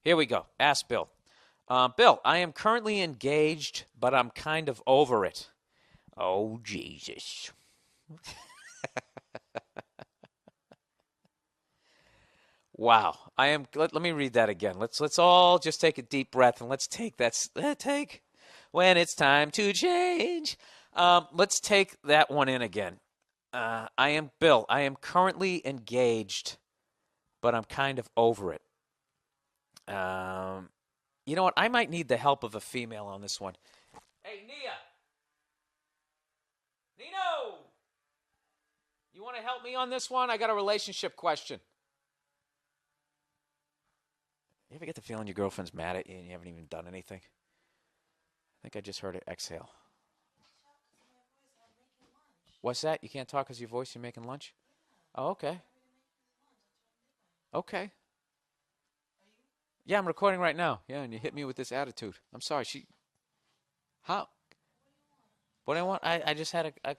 Here we go. Ask Bill. Bill, I am currently engaged, but I'm kind of over it. Oh, Jesus. Wow. Let me read that again. Let's all just take a deep breath and let's take take when it's time to change. Let's take that one in again. I am Bill. I am currently engaged, but I'm kind of over it. You know what? I might need the help of a female on this one. Hey, Nia. Nino! You want to help me on this one? I got a relationship question. You ever get the feeling your girlfriend's mad at you and you haven't even done anything? I think I just heard it exhale. What's that? You can't talk because your voice, you're making lunch? Oh, okay. Okay. Yeah, I'm recording right now. Yeah, and you hit me with this attitude. I'm sorry. How? What do I want? I just had a...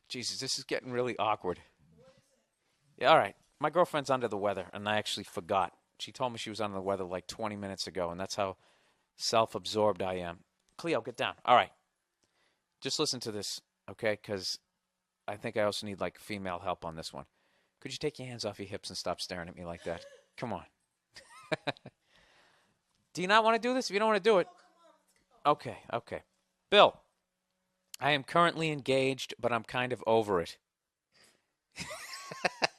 Jesus, this is getting really awkward. Yeah, all right. My girlfriend's under the weather, and I actually forgot. She told me she was under the weather like 20 minutes ago, and that's how self-absorbed I am. Cleo, get down. All right. Just listen to this, okay? Because I think I also need, like, female help on this one. Could you take your hands off your hips and stop staring at me like that? Come on. Do you not want to do this? If you don't want to do it. Okay. Bill, I am currently engaged, but I'm kind of over it.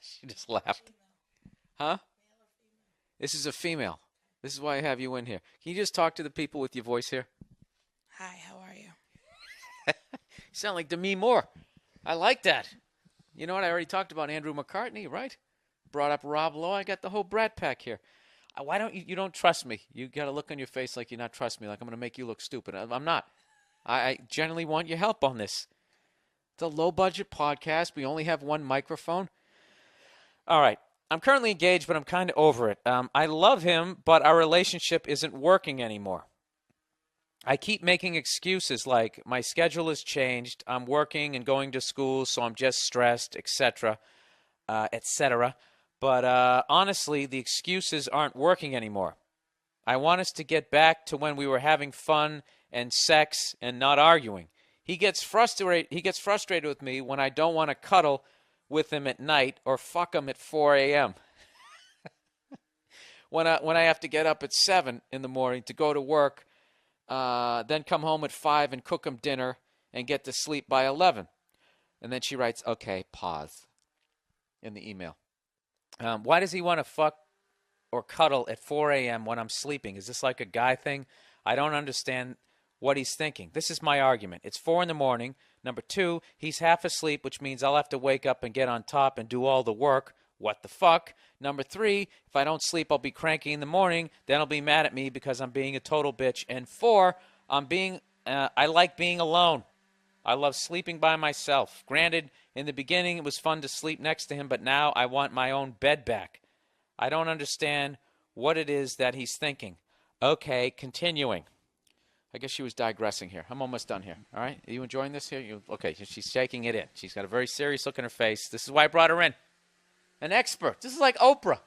She just laughed. Huh? This is a female. This is why I have you in here. Can you just talk to the people with your voice here? Hi, how are you? You sound like Demi Moore. I like that. You know what? I already talked about Andrew McCartney, right? Brought up Rob Lowe. I got the whole Brat Pack here. Why don't you don't trust me? You got a look on your face like you're not trust me, like I'm going to make you look stupid. I'm not. I generally want your help on this. It's a low-budget podcast. We only have one microphone. All right. I'm currently engaged, but I'm kind of over it. I love him, but our relationship isn't working anymore. I keep making excuses like my schedule has changed, I'm working and going to school, so I'm just stressed, etc., etc. But honestly, the excuses aren't working anymore. I want us to get back to when we were having fun and sex and not arguing. He gets frustrated with me when I don't want to cuddle with him at night or fuck him at 4 a.m. when I have to get up at 7 in the morning to go to work, then come home at 5 and cook him dinner and get to sleep by 11. And then she writes, okay, pause, in the email. Why does he want to fuck or cuddle at 4 a.m. when I'm sleeping? Is this like a guy thing? I don't understand what he's thinking. This is my argument. It's 4 in the morning. Number 2, he's half asleep, which means I'll have to wake up and get on top and do all the work. What the fuck? Number 3, if I don't sleep, I'll be cranky in the morning. Then he'll be mad at me because I'm being a total bitch. And 4, I like being alone. I love sleeping by myself. Granted, in the beginning, it was fun to sleep next to him, but now I want my own bed back. I don't understand what it is that he's thinking. Okay, continuing. I guess she was digressing here. I'm almost done here. All right? Are you enjoying this here? Okay, she's shaking it in. She's got a very serious look in her face. This is why I brought her in. An expert. This is like Oprah.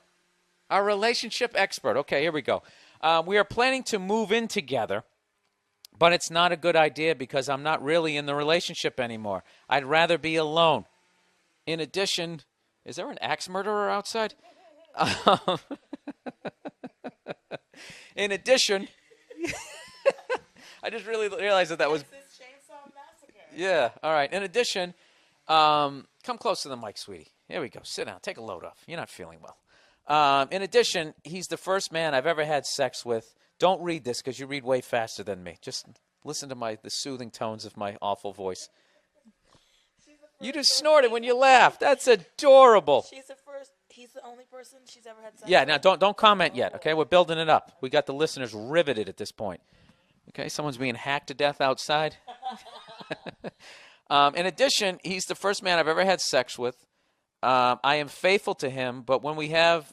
Our relationship expert. Okay, here we go. We are planning to move in together, but it's not a good idea because I'm not really in the relationship anymore. I'd rather be alone. In addition, is there an axe murderer outside? In addition... I just really realized that was... Yeah, all right. In addition, come close to the mic, sweetie. Here we go. Sit down. Take a load off. You're not feeling well. In addition, he's the first man I've ever had sex with. Don't read this because you read way faster than me. Just listen to the soothing tones of my awful voice. You just snorted when you laughed. That's adorable. He's the only person she's ever had sex with? Yeah, now don't comment yet, okay? We're building it up. We got the listeners riveted at this point. Okay, someone's being hacked to death outside. In addition, he's the first man I've ever had sex with. I am faithful to him, but when we have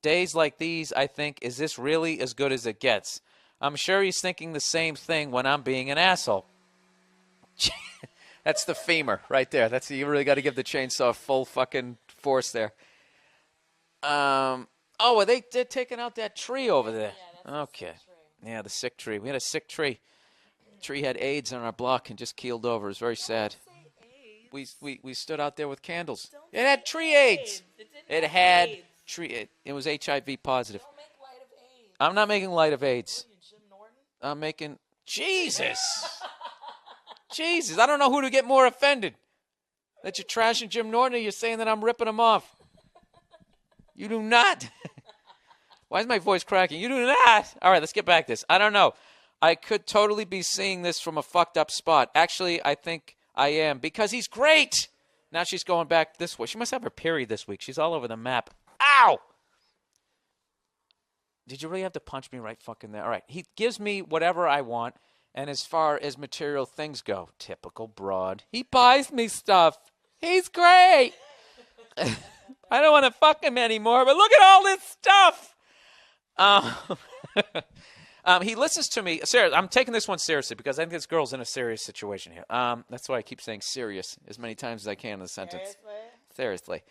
days like these, I think, is this really as good as it gets? I'm sure he's thinking the same thing when I'm being an asshole. That's the femur right there. You really got to give the chainsaw full fucking force there. Oh, well, they're taking out that tree over there. Yeah, that's Okay. the tree. Yeah, the sick tree. We had a sick tree. Tree had AIDS on our block and just keeled over. It was very sad. Don't say AIDS. We stood out there with candles. Don't It had say tree AIDS. It didn't It have had AIDS. tree. It was HIV positive. Don't make light of AIDS. I'm not making light of AIDS. What are you, Jim Norton? I'm making Jesus. Jesus, I don't know who to get more offended. That you're trashing Jim Norton or you're saying that I'm ripping him off. You do not. Why is my voice cracking? You do not. All right, let's get back to this. I don't know. I could totally be seeing this from a fucked up spot. Actually, I think I am because he's great. Now she's going back this way. She must have her period this week. She's all over the map. Ow! Did you really have to punch me right fucking there? All right. He gives me whatever I want. And as far as material things go, typical broad. He buys me stuff. He's great. I don't want to fuck him anymore, but look at all this stuff. He listens to me. I'm taking this one seriously because I think this girl's in a serious situation here. That's why I keep saying serious as many times as I can in the sentence. Seriously.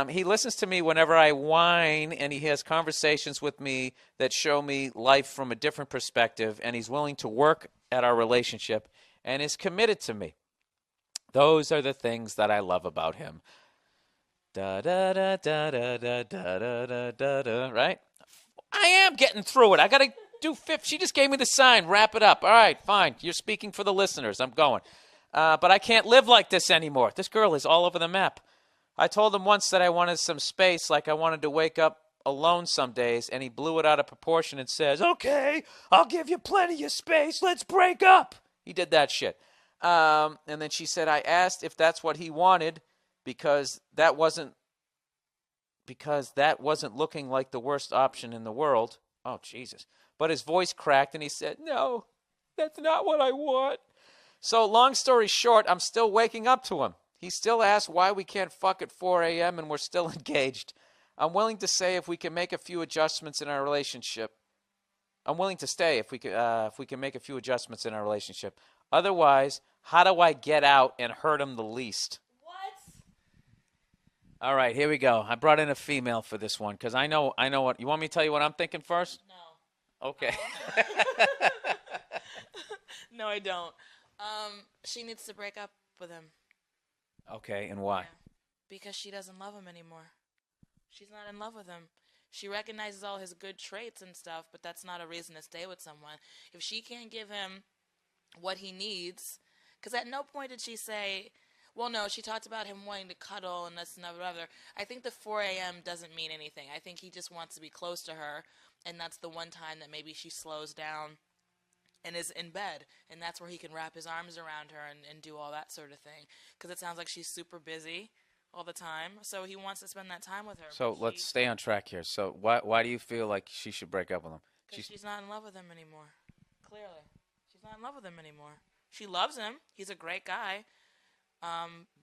He listens to me whenever I whine, and he has conversations with me that show me life from a different perspective, and he's willing to work at our relationship and is committed to me. Those are the things that I love about him. Da da da da da da da da da da. Right? I am getting through it. I got to do fifth. She just gave me the sign. Wrap it up. All right, fine. You're speaking for the listeners. I'm going. But I can't live like this anymore. This girl is all over the map. I told him once that I wanted some space, like I wanted to wake up alone some days, and he blew it out of proportion and says, okay, I'll give you plenty of space. Let's break up. He did that shit. And then she said, I asked if that's what he wanted because that wasn't looking like the worst option in the world. Oh, Jesus. But his voice cracked, and he said, no, that's not what I want. So long story short, I'm still waking up to him. He still asks why we can't fuck at 4 a.m. and we're still engaged. I'm willing to say if we can make a few adjustments in our relationship. I'm willing to stay if we can make a few adjustments in our relationship. Otherwise, how do I get out and hurt him the least? What? All right, here we go. I brought in a female for this one because I know what. You want me to tell you what I'm thinking first? No. Okay. No, I don't. She needs to break up with him. Okay, and why? Yeah. Because she doesn't love him anymore. She's not in love with him. She recognizes all his good traits and stuff, but that's not a reason to stay with someone. If she can't give him what he needs, because at no point did she say, well, no, she talked about him wanting to cuddle and this and that, whatever. I think the 4 a.m. doesn't mean anything. I think he just wants to be close to her, and that's the one time that maybe she slows down and is in bed, and that's where he can wrap his arms around her and do all that sort of thing. Because it sounds like she's super busy all the time, so he wants to spend that time with her. So let's stay on track here. So why do you feel like she should break up with him? Because she's not in love with him anymore. Clearly. She's not in love with him anymore. She loves him. He's a great guy.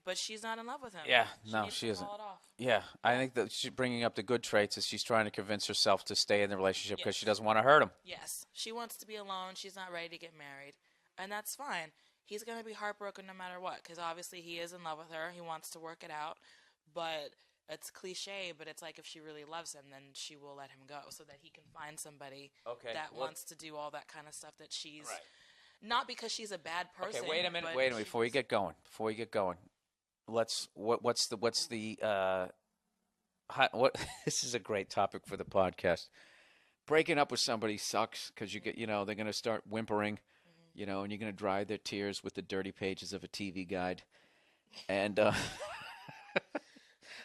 But she's not in love with him. Yeah, she isn't. Call it off. Yeah, I think that she's bringing up the good traits is she's trying to convince herself to stay in the relationship because she doesn't want to hurt him. Yes, she wants to be alone. She's not ready to get married, and that's fine. He's going to be heartbroken no matter what because obviously he is in love with her. He wants to work it out, but it's cliche, but it's like if she really loves him, then she will let him go so that he can find somebody that wants to do all that kind of stuff that she's not because she's a bad person. Okay, wait a minute. Before we get going, what's the this is a great topic for the podcast. Breaking up with somebody sucks because they're going to start whimpering, and you're going to dry their tears with the dirty pages of a TV guide. And I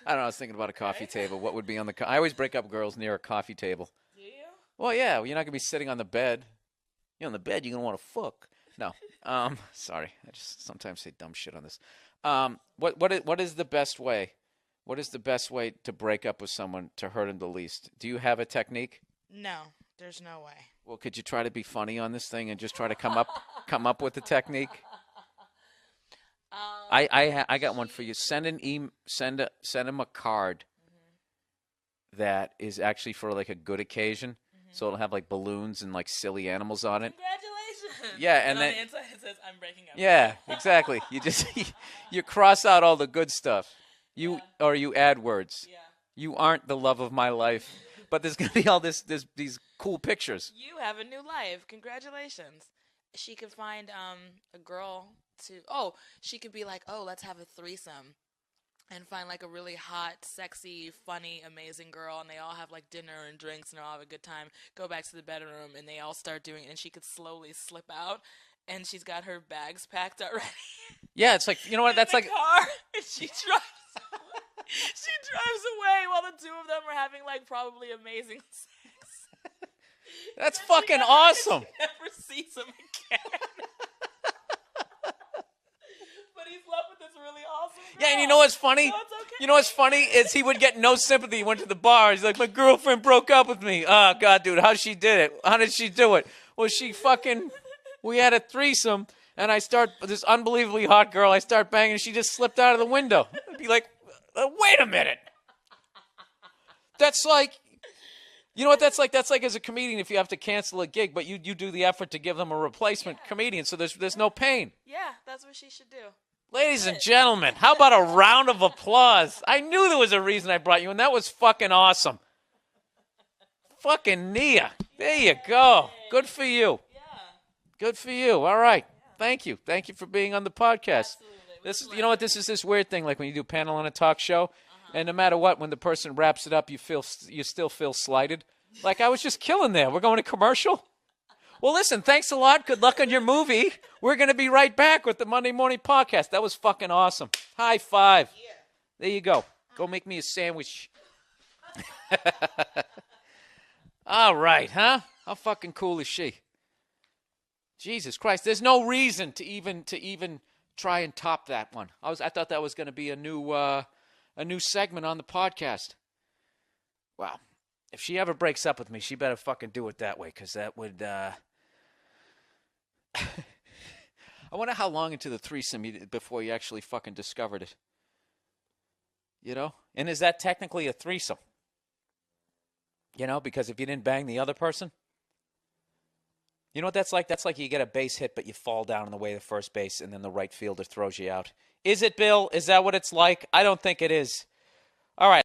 don't know, I was thinking about a coffee table. What would be on I always break up girls near a coffee table. Do you? Well, yeah, you're not going to be sitting on the bed. You're on the bed, you're going to want to fuck. No. Sorry. I just sometimes say dumb shit on this. What is the best way? What is the best way to break up with someone to hurt him the least? Do you have a technique? No, there's no way. Well, could you try to be funny on this thing and just try to come up with a technique? I got one for you. Send him a card that is actually for like a good occasion. So it'll have like balloons and like silly animals on it. Congratulations. Yeah, and on then the inside it says I'm breaking up. Yeah, exactly. You just you cross out all the good stuff. You add words. Yeah. You aren't the love of my life. but there's going to be all these cool pictures. You have a new life. Congratulations. She could find a girl to. Oh, she could be like, oh, let's have a threesome. And find like a really hot, sexy, funny, amazing girl, and they all have like dinner and drinks, and they all have a good time. Go back to the bedroom, and they all start doing it, and she could slowly slip out, and she's got her bags packed already. Yeah, it's like, you know what? That's like car, and she drives. She drives away while the two of them are having like probably amazing sex. that's fucking awesome. She never sees him again. But he's left with this really awesome girl. Yeah, and you know what's funny? So it's okay. You know what's funny is he would get no sympathy. He went to the bar. He's like, my girlfriend broke up with me. Oh, God, dude, how she did it? How did she do it? Well, we had a threesome, and this unbelievably hot girl, I start banging, and she just slipped out of the window. I'd be like, wait a minute. That's like, you know what that's like? That's like as a comedian if you have to cancel a gig, but you do the effort to give them a replacement comedian, so there's no pain. Yeah, that's what she should do. Ladies and gentlemen, how about a round of applause? I knew there was a reason I brought you, and that was fucking awesome. Fucking Nia. There you go. Good for you. Yeah. Good for you. All right. Thank you. Thank you for being on the podcast. Absolutely. You know what? This is this weird thing, like when you do panel on a talk show, and no matter what, when the person wraps it up, you still feel slighted. Like I was just killing there. We're going to commercial. Well, listen, thanks a lot. Good luck on your movie. We're going to be right back with the Monday Morning Podcast. That was fucking awesome. High five. Yeah. There you go. Go make me a sandwich. All right, huh? How fucking cool is she? Jesus Christ. There's no reason to even try and top that one. I thought that was going to be a new segment on the podcast. Wow. If she ever breaks up with me, she better fucking do it that way, because that would, I wonder how long into the threesome before you actually fucking discovered it. You know? And is that technically a threesome? You know, because if you didn't bang the other person, you know what that's like? That's like you get a base hit, but you fall down on the way to first base, and then the right fielder throws you out. Is it, Bill? Is that what it's like? I don't think it is. All right.